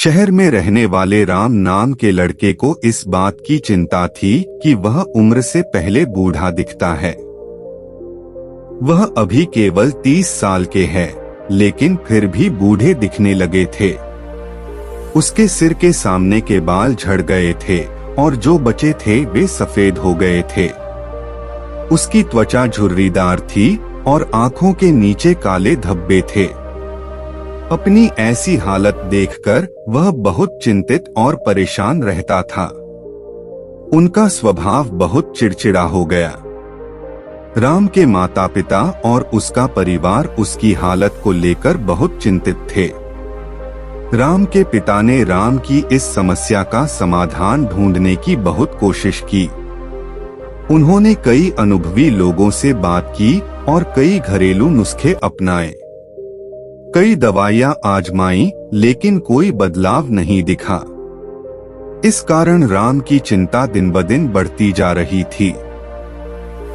शहर में रहने वाले राम नाम के लड़के को इस बात की चिंता थी कि वह उम्र से पहले बूढ़ा दिखता है। वह अभी केवल 30 साल के हैं, लेकिन फिर भी बूढ़े दिखने लगे थे। उसके सिर के सामने के बाल झड़ गए थे और जो बचे थे वे सफेद हो गए थे। उसकी त्वचा झुर्रीदार थी और आंखों के नीचे काले धब्बे थे। अपनी ऐसी हालत देखकर वह बहुत चिंतित और परेशान रहता था। उनका स्वभाव बहुत चिड़चिड़ा हो गया। राम के माता पिता और उसका परिवार उसकी हालत को लेकर बहुत चिंतित थे। राम के पिता ने राम की इस समस्या का समाधान ढूंढने की बहुत कोशिश की। उन्होंने कई अनुभवी लोगों से बात की और कई घरेलू नुस्खे अपनाए। कई दवाइयां आजमाई, लेकिन कोई बदलाव नहीं दिखा। इस कारण राम की चिंता दिन ब दिन बढ़ती जा रही थी।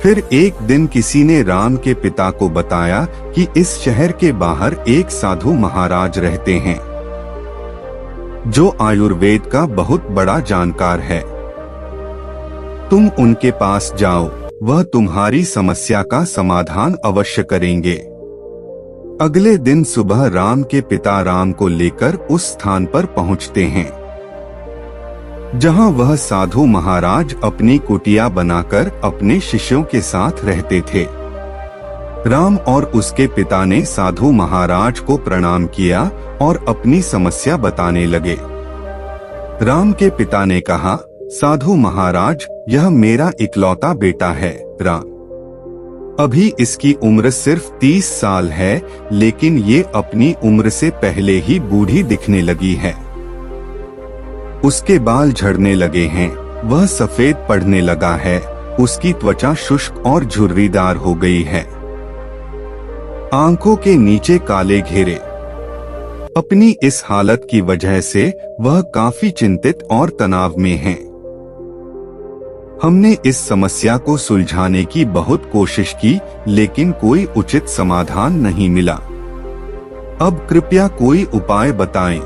फिर एक दिन किसी ने राम के पिता को बताया कि इस शहर के बाहर एक साधु महाराज रहते हैं, जो आयुर्वेद का बहुत बड़ा जानकार है। तुम उनके पास जाओ, वह तुम्हारी समस्या का समाधान अवश्य करेंगे। अगले दिन सुबह राम के पिता राम को लेकर उस स्थान पर पहुंचते हैं, जहां वह साधु महाराज अपनी कुटिया बनाकर अपने शिष्यों के साथ रहते थे। राम और उसके पिता ने साधु महाराज को प्रणाम किया और अपनी समस्या बताने लगे। राम के पिता ने कहा, साधु महाराज, यह मेरा इकलौता बेटा है राम। अभी इसकी उम्र सिर्फ 30 साल है, लेकिन ये अपनी उम्र से पहले ही बूढ़ी दिखने लगी है। उसके बाल झड़ने लगे हैं, वह सफेद पड़ने लगा है, उसकी त्वचा शुष्क और झुर्रीदार हो गई है, आंखों के नीचे काले घेरे। अपनी इस हालत की वजह से वह काफी चिंतित और तनाव में है। हमने इस समस्या को सुलझाने की बहुत कोशिश की, लेकिन कोई उचित समाधान नहीं मिला। अब कृपया कोई उपाय बताएं।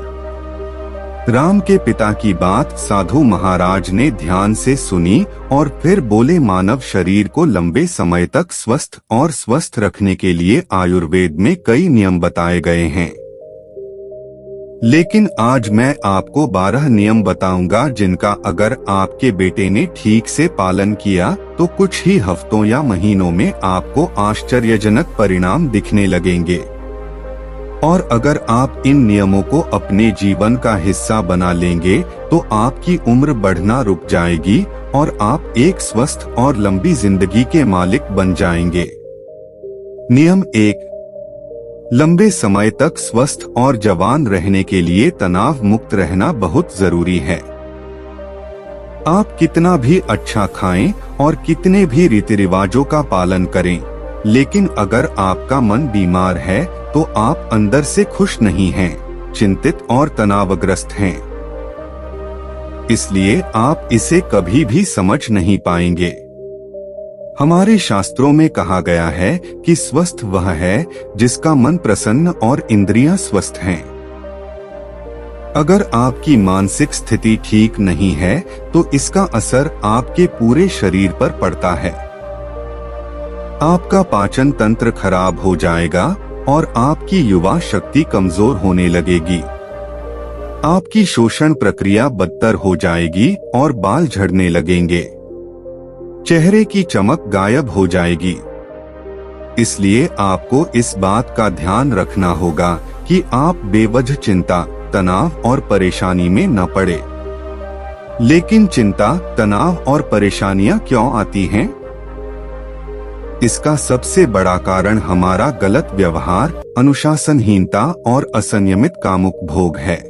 राम के पिता की बात साधु महाराज ने ध्यान से सुनी और फिर बोले, मानव शरीर को लंबे समय तक स्वस्थ रखने के लिए आयुर्वेद में कई नियम बताए गए हैं, लेकिन आज मैं आपको 12 नियम बताऊंगा, जिनका अगर आपके बेटे ने ठीक से पालन किया तो कुछ ही हफ्तों या महीनों में आपको आश्चर्यजनक परिणाम दिखने लगेंगे। और अगर आप इन नियमों को अपने जीवन का हिस्सा बना लेंगे तो आपकी उम्र बढ़ना रुक जाएगी और आप एक स्वस्थ और लंबी जिंदगी के मालिक बन जाएंगे। नियम 1, लंबे समय तक स्वस्थ और जवान रहने के लिए तनाव मुक्त रहना बहुत जरूरी है। आप कितना भी अच्छा खाएं और कितने भी रीति रिवाजों का पालन करें, लेकिन अगर आपका मन बीमार है तो आप अंदर से खुश नहीं हैं, चिंतित और तनावग्रस्त हैं। इसलिए आप इसे कभी भी समझ नहीं पाएंगे। हमारे शास्त्रों में कहा गया है कि स्वस्थ वह है जिसका मन प्रसन्न और इंद्रियां स्वस्थ हैं। अगर आपकी मानसिक स्थिति ठीक नहीं है तो इसका असर आपके पूरे शरीर पर पड़ता है। आपका पाचन तंत्र खराब हो जाएगा और आपकी युवा शक्ति कमजोर होने लगेगी। आपकी शोषण प्रक्रिया बदतर हो जाएगी और बाल झड़ने लगेंगे। चेहरे की चमक गायब हो जाएगी। इसलिए आपको इस बात का ध्यान रखना होगा कि आप बेवजह चिंता, तनाव और परेशानी में न पड़े। लेकिन चिंता, तनाव और परेशानियां क्यों आती हैं? इसका सबसे बड़ा कारण हमारा गलत व्यवहार, अनुशासनहीनता और असंयमित कामुक भोग है।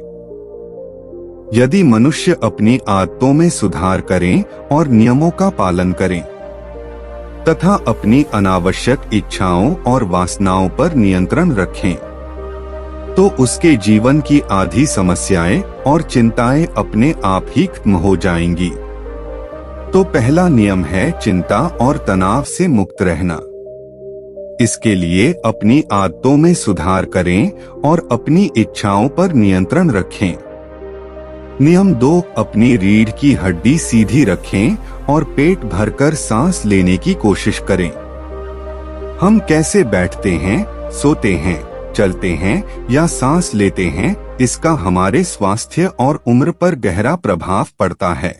यदि मनुष्य अपनी आदतों में सुधार करें और नियमों का पालन करें तथा अपनी अनावश्यक इच्छाओं और वासनाओं पर नियंत्रण रखें, तो उसके जीवन की आधी समस्याएं और चिंताएं अपने आप ही खत्म हो जाएंगी। तो पहला नियम है चिंता और तनाव से मुक्त रहना। इसके लिए अपनी आदतों में सुधार करें और अपनी इच्छाओं पर नियंत्रण रखें। नियम 2, अपनी रीढ़ की हड्डी सीधी रखें और पेट भरकर सांस लेने की कोशिश करें। हम कैसे बैठते हैं, सोते हैं, चलते हैं या सांस लेते हैं, इसका हमारे स्वास्थ्य और उम्र पर गहरा प्रभाव पड़ता है।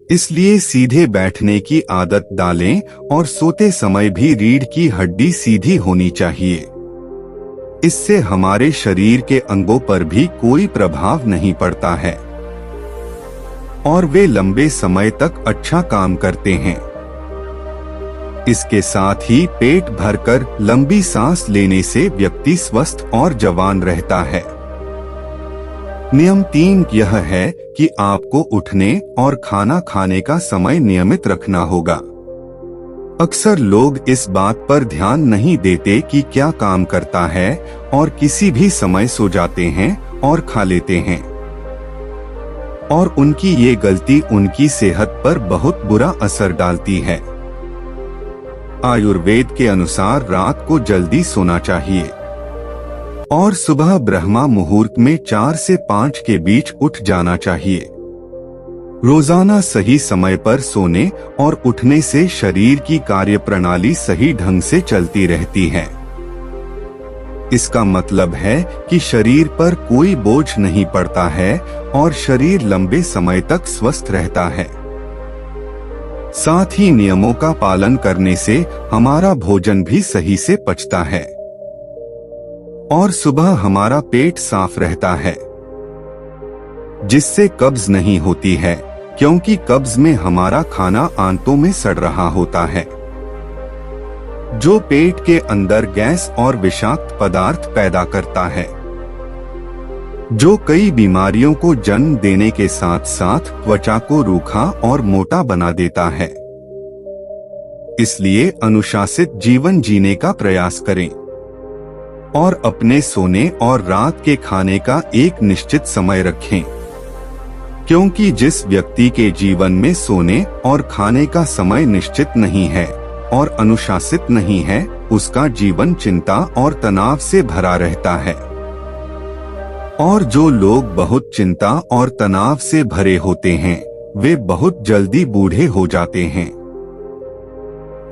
इसलिए सीधे बैठने की आदत डालें और सोते समय भी रीढ़ की हड्डी सीधी होनी चाहिए। इससे हमारे शरीर के अंगों पर भी कोई प्रभाव नहीं पड़ता है और वे लंबे समय तक अच्छा काम करते हैं। इसके साथ ही पेट भरकर लंबी सांस लेने से व्यक्ति स्वस्थ और जवान रहता है। नियम 3 यह है कि आपको उठने और खाना खाने का समय नियमित रखना होगा। अक्सर लोग इस बात पर ध्यान नहीं देते कि क्या काम करता है और किसी भी समय सो जाते हैं और खा लेते हैं, और उनकी ये गलती उनकी सेहत पर बहुत बुरा असर डालती है। आयुर्वेद के अनुसार रात को जल्दी सोना चाहिए और सुबह ब्रह्मा मुहूर्त में 4 से 5 के बीच उठ जाना चाहिए। रोजाना सही समय पर सोने और उठने से शरीर की कार्यप्रणाली सही ढंग से चलती रहती है। इसका मतलब है कि शरीर पर कोई बोझ नहीं पड़ता है और शरीर लंबे समय तक स्वस्थ रहता है। साथ ही नियमों का पालन करने से हमारा भोजन भी सही से पचता है और सुबह हमारा पेट साफ रहता है, जिससे कब्ज नहीं होती है, क्योंकि कब्ज में हमारा खाना आंतों में सड़ रहा होता है, जो पेट के अंदर गैस और विषाक्त पदार्थ पैदा करता है, जो कई बीमारियों को जन्म देने के साथ साथ त्वचा को रूखा और मोटा बना देता है। इसलिए अनुशासित जीवन जीने का प्रयास करें और अपने सोने और रात के खाने का एक निश्चित समय रखें, क्योंकि जिस व्यक्ति के जीवन में सोने और खाने का समय निश्चित नहीं है और अनुशासित नहीं है, उसका जीवन चिंता और तनाव से भरा रहता है। और जो लोग बहुत चिंता और तनाव से भरे होते हैं, वे बहुत जल्दी बूढ़े हो जाते हैं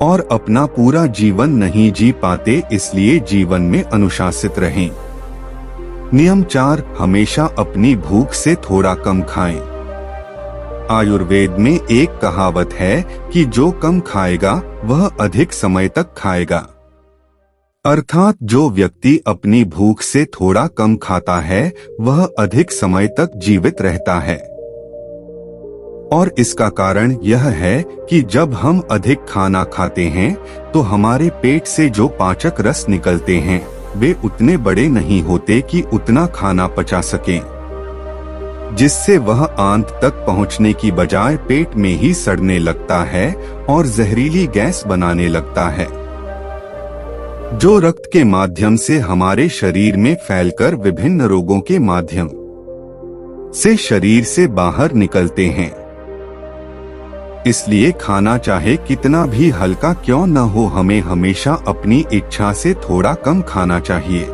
और अपना पूरा जीवन नहीं जी पाते। इसलिए जीवन में अनुशासित रहें। नियम 4, हमेशा अपनी भूख से थोड़ा कम खाएं। आयुर्वेद में एक कहावत है कि जो कम खाएगा वह अधिक समय तक खाएगा। अर्थात जो व्यक्ति अपनी भूख से थोड़ा कम खाता है वह अधिक समय तक जीवित रहता है। और इसका कारण यह है कि जब हम अधिक खाना खाते हैं तो हमारे पेट से जो पाचक रस निकलते हैं वे उतने बड़े नहीं होते कि उतना खाना पचा सकें, जिससे वह आंत तक पहुंचने की बजाय पेट में ही सड़ने लगता है और जहरीली गैस बनाने लगता है, जो रक्त के माध्यम से हमारे शरीर में फैलकर विभिन्न रोगों के माध्यम से शरीर से बाहर निकलते हैं। इसलिए खाना चाहे कितना भी हल्का क्यों न हो, हमें हमेशा अपनी इच्छा से थोड़ा कम खाना चाहिए।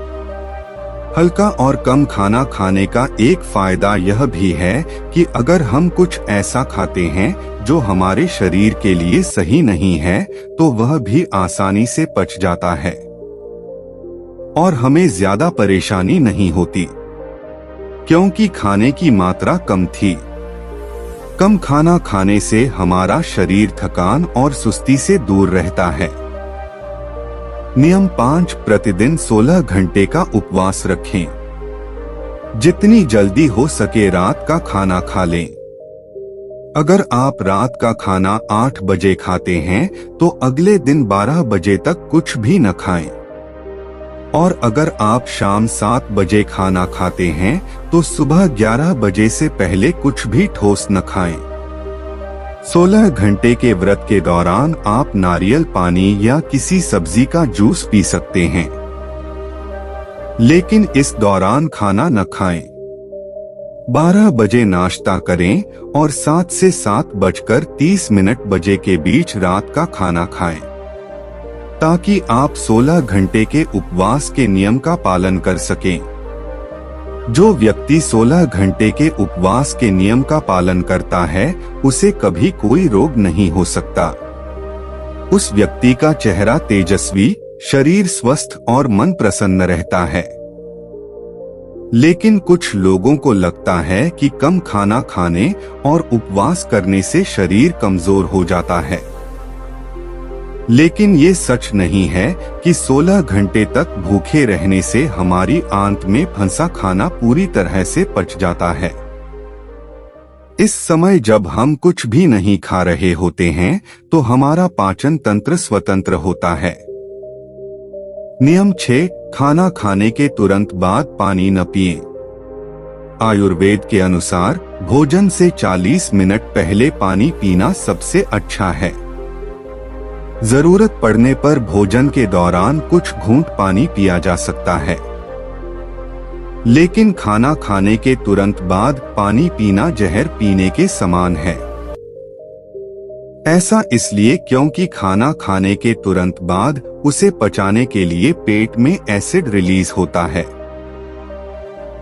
हल्का और कम खाना खाने का एक फायदा यह भी है कि अगर हम कुछ ऐसा खाते हैं जो हमारे शरीर के लिए सही नहीं है तो वह भी आसानी से पच जाता है और हमें ज्यादा परेशानी नहीं होती, क्योंकि खाने की मात्रा कम थी। कम खाना खाने से हमारा शरीर थकान और सुस्ती से दूर रहता है। नियम 5, प्रतिदिन 16 घंटे का उपवास रखें। जितनी जल्दी हो सके रात का खाना खा लें। अगर आप रात का खाना 8 बजे खाते हैं तो अगले दिन 12 बजे तक कुछ भी न खाएं। और अगर आप शाम 7 बजे खाना खाते हैं तो सुबह 11 बजे से पहले कुछ भी ठोस न खाएं। 16 घंटे के व्रत के दौरान आप नारियल पानी या किसी सब्जी का जूस पी सकते हैं, लेकिन इस दौरान खाना न खाएं। 12 बजे नाश्ता करें और 7 से 7:30 बजे के बीच रात का खाना खाएं, ताकि आप 16 घंटे के उपवास के नियम का पालन कर सकें। जो व्यक्ति 16 घंटे के उपवास के नियम का पालन करता है, उसे कभी कोई रोग नहीं हो सकता। उस व्यक्ति का चेहरा तेजस्वी, शरीर स्वस्थ और मन प्रसन्न रहता है। लेकिन कुछ लोगों को लगता है कि कम खाना खाने और उपवास करने से शरीर कमजोर हो जाता है। लेकिन ये सच नहीं है कि 16 घंटे तक भूखे रहने से हमारी आंत में फंसा खाना पूरी तरह से पच जाता है। इस समय जब हम कुछ भी नहीं खा रहे होते हैं, तो हमारा पाचन तंत्र स्वतंत्र होता है। नियम 6, खाना खाने के तुरंत बाद पानी न पिएं। आयुर्वेद के अनुसार भोजन से 40 मिनट पहले पानी पीना सबसे अच्छा है। जरूरत पड़ने पर भोजन के दौरान कुछ घूंट पानी पिया जा सकता है, लेकिन खाना खाने के तुरंत बाद पानी पीना जहर पीने के समान है। ऐसा इसलिए क्योंकि खाना खाने के तुरंत बाद उसे पचाने के लिए पेट में एसिड रिलीज होता है,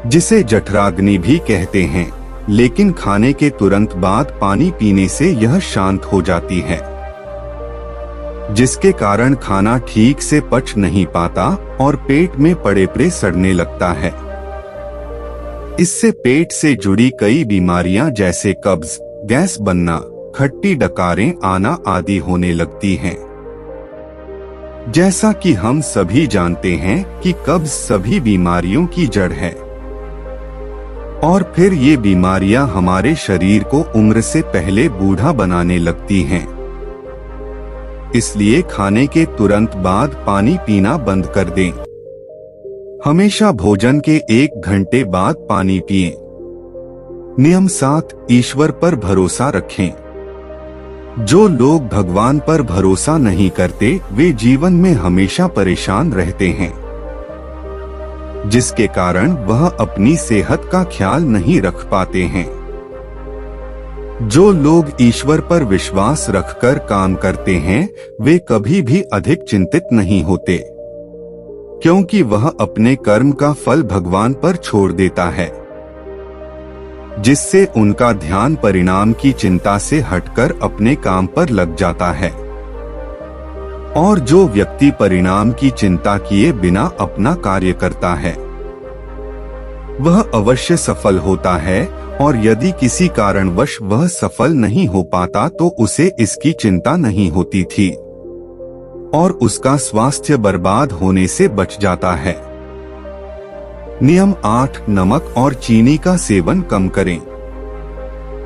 जिसे जठराग्नि भी कहते हैं। लेकिन खाने के तुरंत बाद पानी पीने से यह शांत हो जाती है, जिसके कारण खाना ठीक से पच नहीं पाता और पेट में पड़े पड़े सड़ने लगता है। इससे पेट से जुड़ी कई बीमारियां जैसे कब्ज, गैस बनना, खट्टी डकारें आना आदि होने लगती हैं। जैसा कि हम सभी जानते हैं कि कब्ज सभी बीमारियों की जड़ है, और फिर ये बीमारियां हमारे शरीर को उम्र से पहले बूढ़ा बनाने लगती हैं। इसलिए खाने के तुरंत बाद पानी पीना बंद कर दें। हमेशा भोजन के 1 घंटे बाद पानी पिएं। नियम 7, ईश्वर पर भरोसा रखें। जो लोग भगवान पर भरोसा नहीं करते, वे जीवन में हमेशा परेशान रहते हैं, जिसके कारण वह अपनी सेहत का ख्याल नहीं रख पाते हैं। जो लोग ईश्वर पर विश्वास रखकर काम करते हैं, वे कभी भी अधिक चिंतित नहीं होते, क्योंकि वह अपने कर्म का फल भगवान पर छोड़ देता है, जिससे उनका ध्यान परिणाम की चिंता से हटकर अपने काम पर लग जाता है। और जो व्यक्ति परिणाम की चिंता किए बिना अपना कार्य करता है, वह अवश्य सफल होता है, और यदि किसी कारणवश वह सफल नहीं हो पाता तो उसे इसकी चिंता नहीं होती थी और उसका स्वास्थ्य बर्बाद होने से बच जाता है। नियम 8, नमक और चीनी का सेवन कम करें।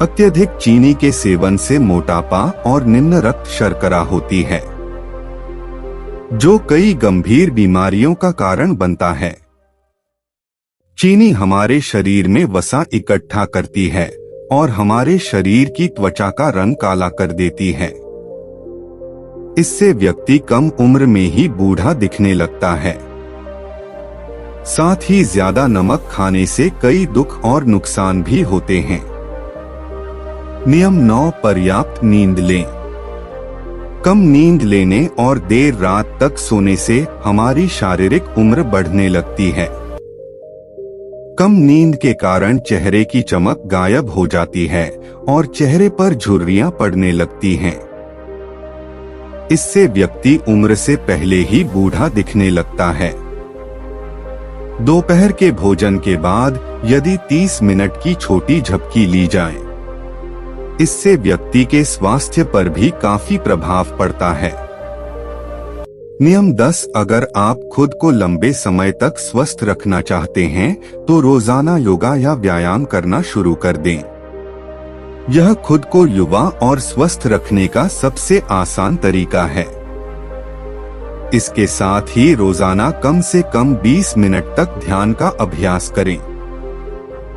अत्यधिक चीनी के सेवन से मोटापा और निम्न रक्त शर्करा होती है, जो कई गंभीर बीमारियों का कारण बनता है। चीनी हमारे शरीर में वसा इकट्ठा करती है और हमारे शरीर की त्वचा का रंग काला कर देती है। इससे व्यक्ति कम उम्र में ही बूढ़ा दिखने लगता है। साथ ही ज्यादा नमक खाने से कई दुख और नुकसान भी होते हैं। नियम 9, पर्याप्त नींद लें। कम नींद लेने और देर रात तक सोने से हमारी शारीरिक उम्र बढ़ने लगती है। कम नींद के कारण चेहरे की चमक गायब हो जाती है और चेहरे पर झुर्रियां पड़ने लगती हैं। इससे व्यक्ति उम्र से पहले ही बूढ़ा दिखने लगता है। दोपहर के भोजन के बाद यदि 30 मिनट की छोटी झपकी ली जाए, इससे व्यक्ति के स्वास्थ्य पर भी काफी प्रभाव पड़ता है। नियम 10, अगर आप खुद को लंबे समय तक स्वस्थ रखना चाहते हैं तो रोजाना योगा या व्यायाम करना शुरू कर दें। यह खुद को युवा और स्वस्थ रखने का सबसे आसान तरीका है। इसके साथ ही रोजाना कम से कम 20 मिनट तक ध्यान का अभ्यास करें।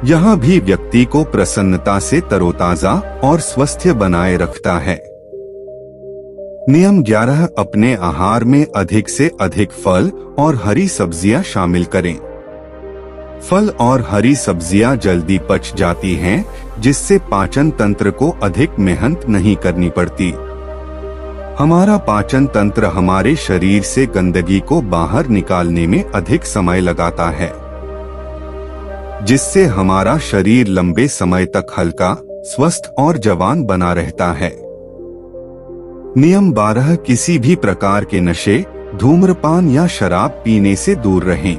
यह भी व्यक्ति को प्रसन्नता से तरोताजा और स्वस्थ बनाए रखता है। नियम 11, अपने आहार में अधिक से अधिक फल और हरी सब्जियां शामिल करें। फल और हरी सब्जियां जल्दी पच जाती हैं, जिससे पाचन तंत्र को अधिक मेहनत नहीं करनी पड़ती। हमारा पाचन तंत्र हमारे शरीर से गंदगी को बाहर निकालने में अधिक समय लगाता है। जिससे हमारा शरीर लंबे समय तक हल्का, स्वस्थ और जवान बना रहता है। नियम 12, किसी भी प्रकार के नशे, धूम्रपान या शराब पीने से दूर रहें।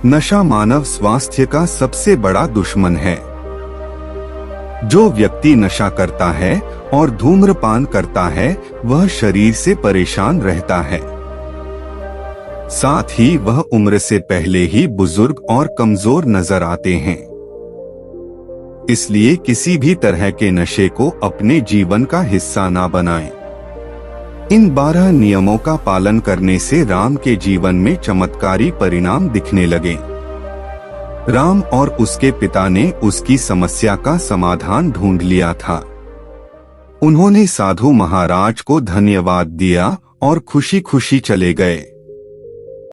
नशा मानव स्वास्थ्य का सबसे बड़ा दुश्मन है। जो व्यक्ति नशा करता है और धूम्रपान करता है, वह शरीर से परेशान रहता है। साथ ही वह उम्र से पहले ही बुजुर्ग और कमजोर नजर आते हैं। इसलिए किसी भी तरह के नशे को अपने जीवन का हिस्सा ना बनाएं। इन 12 नियमों का पालन करने से राम के जीवन में चमत्कारी परिणाम दिखने लगे। राम और उसके पिता ने उसकी समस्या का समाधान ढूंढ लिया था। उन्होंने साधु महाराज को धन्यवाद दिया और खुशी खुशी चले गए।